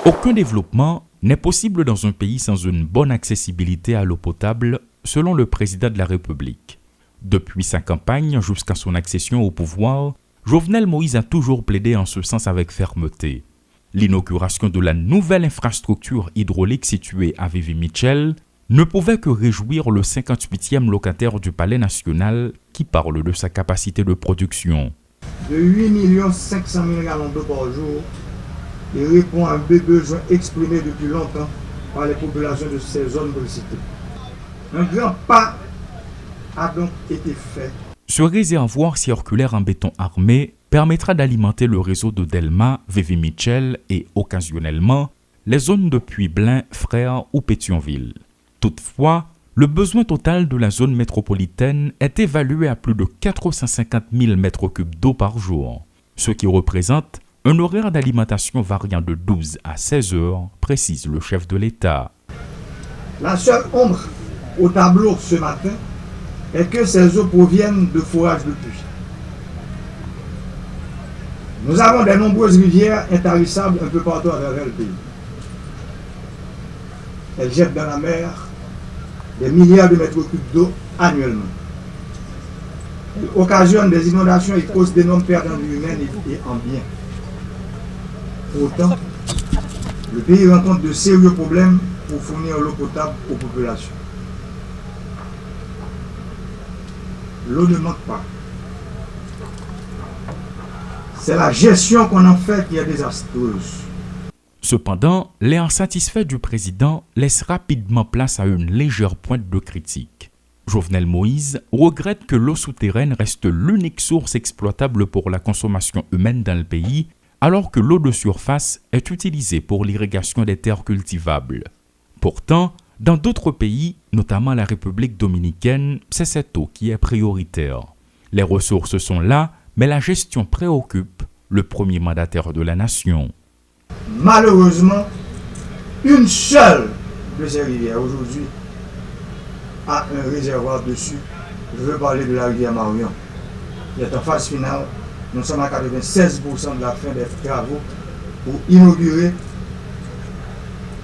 Aucun développement n'est possible dans un pays sans une bonne accessibilité à l'eau potable, selon le président de la République. Depuis sa campagne jusqu'à son accession au pouvoir, Jovenel Moïse a toujours plaidé en ce sens avec fermeté. L'inauguration de la nouvelle infrastructure hydraulique située à Vivi-Michel ne pouvait que réjouir le 58e locataire du Palais national qui parle de sa capacité de production. De 8 500 000 gallons d'eau par jour, il répond à un besoin exprimé depuis longtemps par les populations de ces zones précitées. Un grand pas a donc été fait. Ce réservoir circulaire en béton armé permettra d'alimenter le réseau de Delma, Vivi-Michel et, occasionnellement, les zones de Puy-Blain, Frères ou Pétionville. Toutefois, le besoin total de la zone métropolitaine est évalué à plus de 450 000 m3 d'eau par jour, ce qui représente un horaire d'alimentation variant de 12 à 16 heures, précise le chef de l'État. La seule ombre au tableau ce matin est que ces eaux proviennent de forages de puits. Nous avons de nombreuses rivières intarissables un peu partout à travers le pays. Elles jettent dans la mer des milliards de mètres cubes d'eau annuellement. Elles occasionnent des inondations et causent d'énormes pertes en vie humaine et en biens. Pourtant, le pays rencontre de sérieux problèmes pour fournir l'eau potable aux populations. L'eau ne manque pas. C'est la gestion qu'on en fait qui est désastreuse. Cependant, les insatisfaits du président laissent rapidement place à une légère pointe de critique. Jovenel Moïse regrette que l'eau souterraine reste l'unique source exploitable pour la consommation humaine dans le pays, alors que l'eau de surface est utilisée pour l'irrigation des terres cultivables. Pourtant, dans d'autres pays, notamment la République dominicaine, c'est cette eau qui est prioritaire. Les ressources sont là, mais la gestion préoccupe le premier mandataire de la nation. Malheureusement, une seule de ces rivières aujourd'hui a un réservoir dessus. Je veux parler de la rivière Marion, qui est en phase finale. Nous sommes à 96% de la fin des travaux pour inaugurer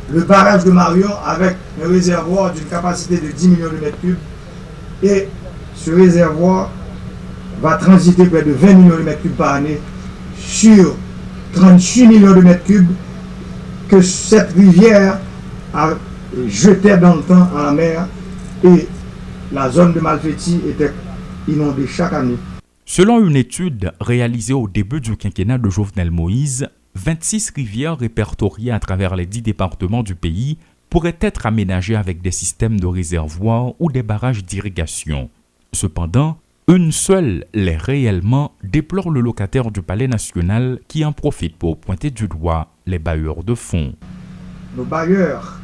le barrage de Marion avec un réservoir d'une capacité de 10 millions de mètres cubes. Et ce réservoir va transiter près de 20 millions de mètres cubes par année sur 38 millions de mètres cubes que cette rivière a jeté dans le temps en la mer et la zone de Malfetti était inondée chaque année. Selon une étude réalisée au début du quinquennat de Jovenel Moïse, 26 rivières répertoriées à travers les 10 départements du pays pourraient être aménagées avec des systèmes de réservoirs ou des barrages d'irrigation. Cependant, une seule l'est réellement, déplore le locataire du Palais national qui en profite pour pointer du doigt les bailleurs de fonds. Nos bailleurs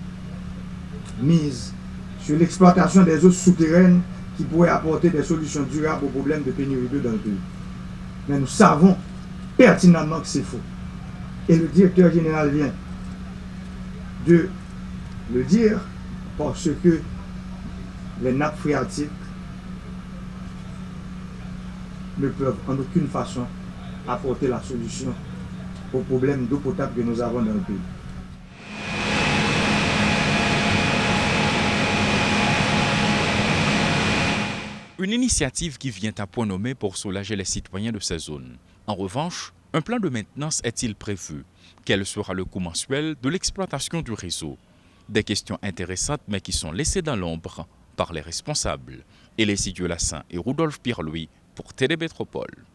misent sur l'exploitation des eaux souterraines qui pourraient apporter des solutions durables aux problèmes de pénurie d'eau dans le pays. Mais nous savons pertinemment que c'est faux. Et le directeur général vient de le dire parce que les nappes phréatiques ne peuvent en aucune façon apporter la solution aux problèmes d'eau potable que nous avons dans le pays. Une initiative qui vient à point nommé pour soulager les citoyens de ces zones. En revanche, un plan de maintenance est-il prévu? Quel sera le coût mensuel de l'exploitation du réseau? Des questions intéressantes mais qui sont laissées dans l'ombre par les responsables. Elésidio Lassin et Rudolphe Pirlouis pour Télémétropole.